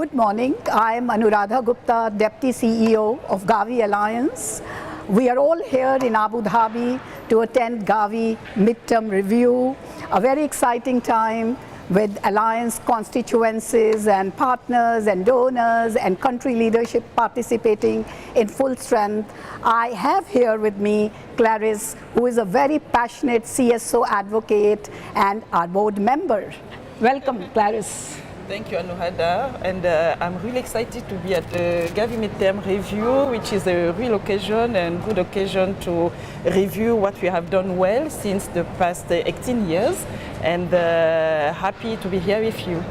Good morning. I am Anuradha Gupta, Deputy CEO of Gavi Alliance. We are all here in Abu Dhabi to attend Gavi midterm review, a very exciting time with Alliance constituencies and partners and donors and country leadership participating in full strength. I have here with me Clarisse, who is a very passionate CSO advocate and our board member. Welcome, Clarisse. Thank you, Anuradha, and I'm really excited to be at the Gavi midterm review, which is a real occasion and good occasion to review what we have done well since the past 18 years, and happy to be here with you.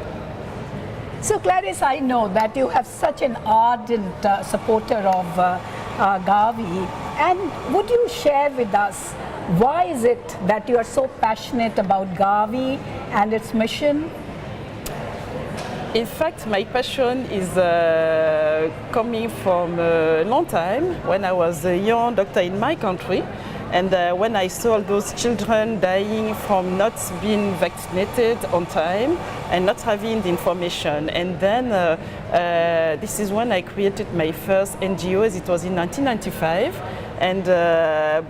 So Clarisse, I know that you have such an ardent supporter of Gavi, and would you share with us why is it that you are so passionate about Gavi and its mission? In fact, my passion is coming from a long time, when I was a young doctor in my country, and when I saw those children dying from not being vaccinated on time and not having the information. And then this is when I created my first NGOs. It was in 1995. And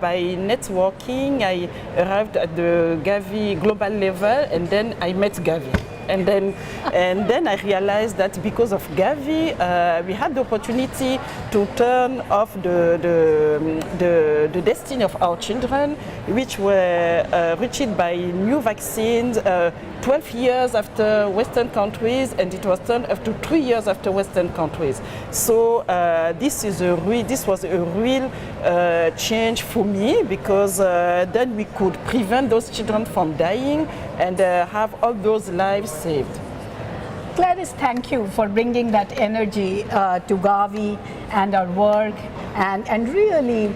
by networking, I arrived at the Gavi global level, and then I met Gavi. And then I realized that because of Gavi, we had the opportunity to turn off the destiny of our children, which were reached by new vaccines 12 years after Western countries, and it was turned after 3 years after Western countries. So this was a real change for me, because then we could prevent those children from dying and have all those lives saved. Clarisse, thank you for bringing that energy to Gavi and our work, and really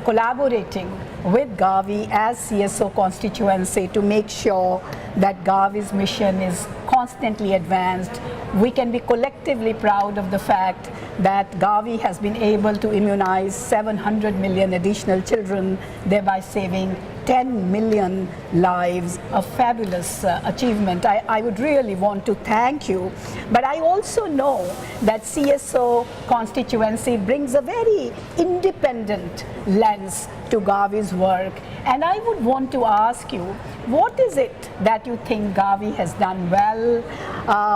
collaborating with Gavi as CSO constituency to make sure that Gavi's mission is constantly advanced. We can be collectively proud of the fact that Gavi has been able to immunize 700 million additional children, thereby saving 10 million lives, a fabulous achievement. I would really want to thank you. But I also know that CSO constituency brings a very independent lens to Gavi's work. And I would want to ask you, what is it that you think Gavi has done well?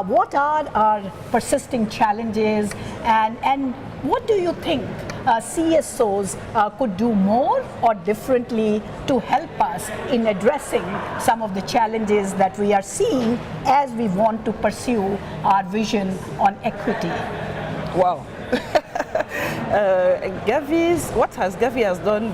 What are our persisting challenges? And what do you think CSOs could do more or differently to help us in addressing some of the challenges that we are seeing as we want to pursue our vision on equity? Wow. What Gavi has done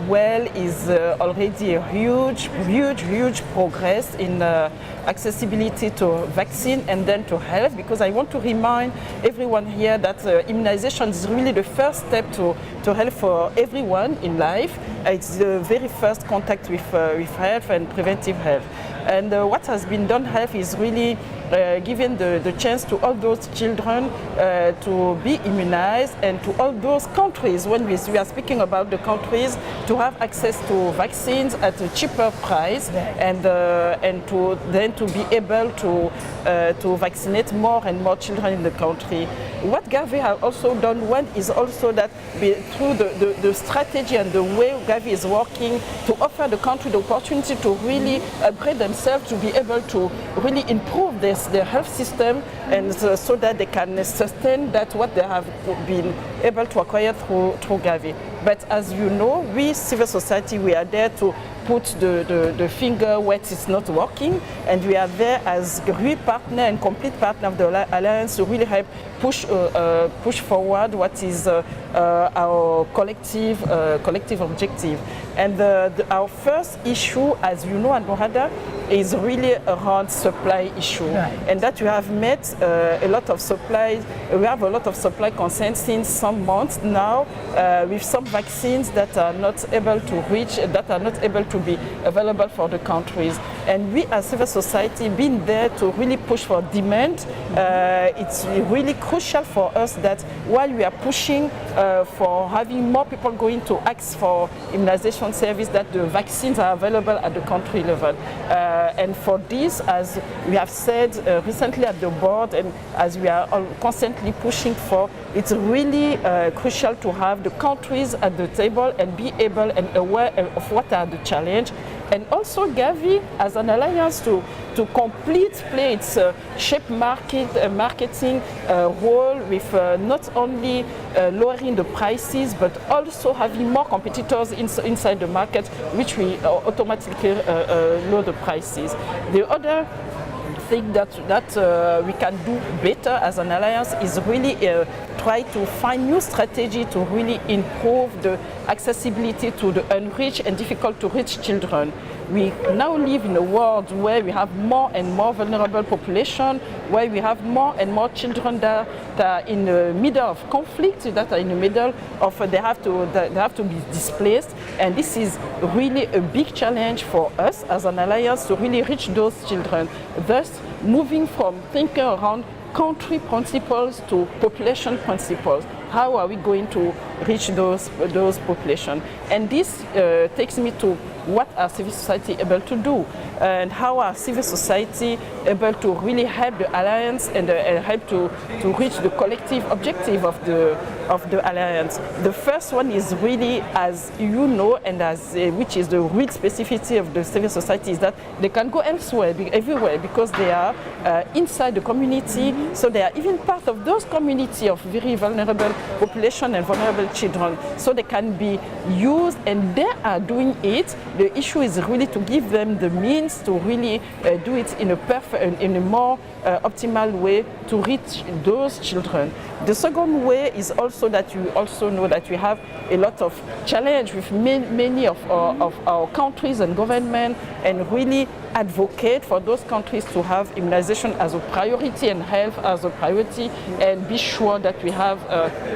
well is already a huge progress in accessibility to vaccine and then to health, because I want to remind everyone here that immunization is really the first step to health for everyone in life. It's the very first contact with health and preventive health. And what has been done health is really giving the chance to all those children to be immunized, and to all those countries, when we are speaking about the countries, to have access to vaccines at a cheaper price, and to be able to vaccinate more and more children in the country. What Gavi has also done well is also that through the strategy and the way Gavi is working to offer the country the opportunity to really upgrade themselves, to be able to really improve their health system, and so that they can sustain that what they have been able to acquire through Gavi. But as you know, we civil society, we are there to put the finger where it's not working, and we are there as a real partner and complete partner of the Alliance to really help push forward what is our collective objective. And our first issue, as you know, Anuradha, is really around supply issue, right. And that we have met a lot of supplies. We have a lot of supply concerns since some months now, with some vaccines that are not able to reach, that are not able to be available for the countries. And we as civil society being there to really push for demand, it's really crucial for us that while we are pushing for having more people going to ask for immunization service, that the vaccines are available at the country level. And for this, as we have said recently at the board and as we are constantly pushing for, it's really crucial to have the countries at the table and be able and aware of what are the challenges. And also Gavi as an alliance to play its marketing role with not only lowering the prices but also having more competitors inside the market, which will automatically lower the prices. The other thing that we can do better as an alliance is really try to find new strategy to really improve the accessibility to the unreached and difficult to reach children. We now live in a world where we have more and more vulnerable population, where we have more and more children that are in the middle of conflict, that are in the middle of they have to be displaced, and this is really a big challenge for us as an alliance to really reach those children. Thus, moving from thinking around country principles to population principles. How are we going to reach those populations? And this takes me to what are civil society able to do, and how are civil society able to really help the alliance and help to reach the collective objective of the alliance. The first one is really, as you know, and as which is the real specificity of the civil society, is that they can go elsewhere, everywhere, because they are inside the community, so they are even part of those community of very vulnerable population and vulnerable children, so they can be used, and they are doing it. The issue is really to give them the means to really do it in a more optimal way to reach those children. The second way is also that you also know that we have a lot of challenge with many of our countries and government, and really advocate for those countries to have immunization as a priority and health as a priority, and be sure that we have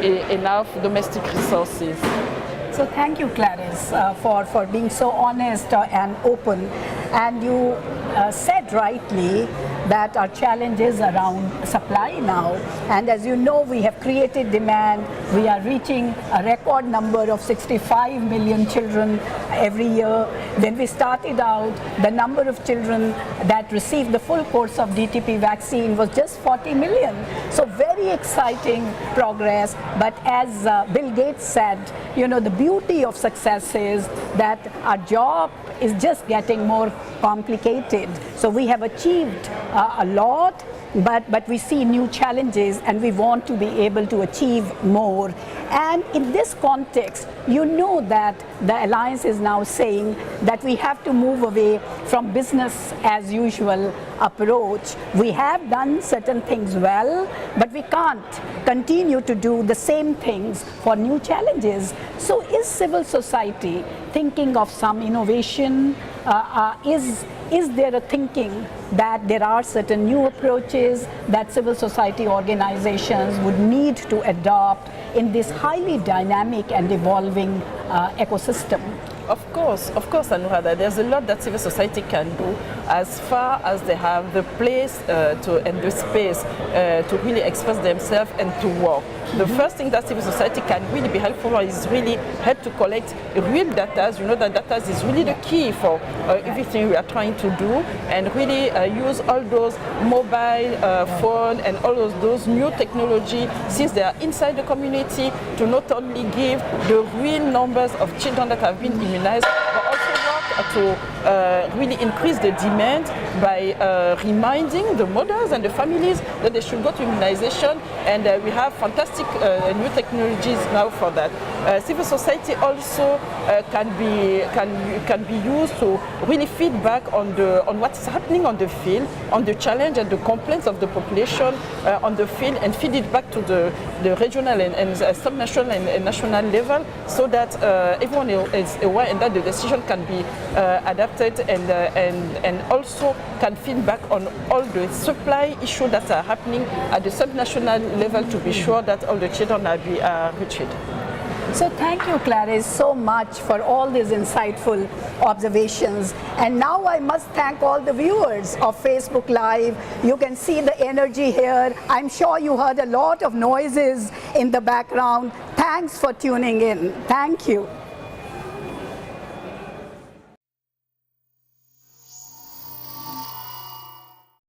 enough domestic resources. So thank you, Clarisse, for being so honest and open. And you said rightly that our challenge is around supply now. And as you know, we have created demand. We are reaching a record number of 65 million children every year. When we started out, the number of children that received the full course of DTP vaccine was just 40 million. So very exciting progress. But as Bill Gates said, you know, the beauty of success is that our job is just getting more complicated. So we have achieved a lot, but we see new challenges, and we want to be able to achieve more. And in this context, you know that the Alliance is now saying that we have to move away from business as usual approach. We have done certain things well, but we can't continue to do the same things for new challenges. So is civil society thinking of some innovation? Is there a thinking that there are certain new approaches that civil society organizations would need to adopt in this highly dynamic and evolving ecosystem? Of course, Anuradha. There's a lot that civil society can do as far as they have the place and the space to really express themselves and to work. The first thing that civil society can really be helpful is really help to collect real data. You know that data is really the key for everything we are trying to do, and really use all those mobile phone and all those new technology, since they are inside the community, to not only give the real numbers of children that have been immunized, but also work to really increase the demand by reminding the mothers and the families that they should go to immunization, and we have fantastic new technologies now for that. Civil society also can be used to really feedback on what is happening on the field, on the challenge and the complaints of the population on the field, and feed it back to the regional and subnational and national level, so that everyone is aware and that the decision can be adapted, and also can feed back on all the supply issues that are happening at the subnational level, to be sure that all the children are reached. So thank you, Clarisse, so much for all these insightful observations. And now I must thank all the viewers of Facebook Live. You can see the energy here. I'm sure you heard a lot of noises in the background. Thanks for tuning in. Thank you.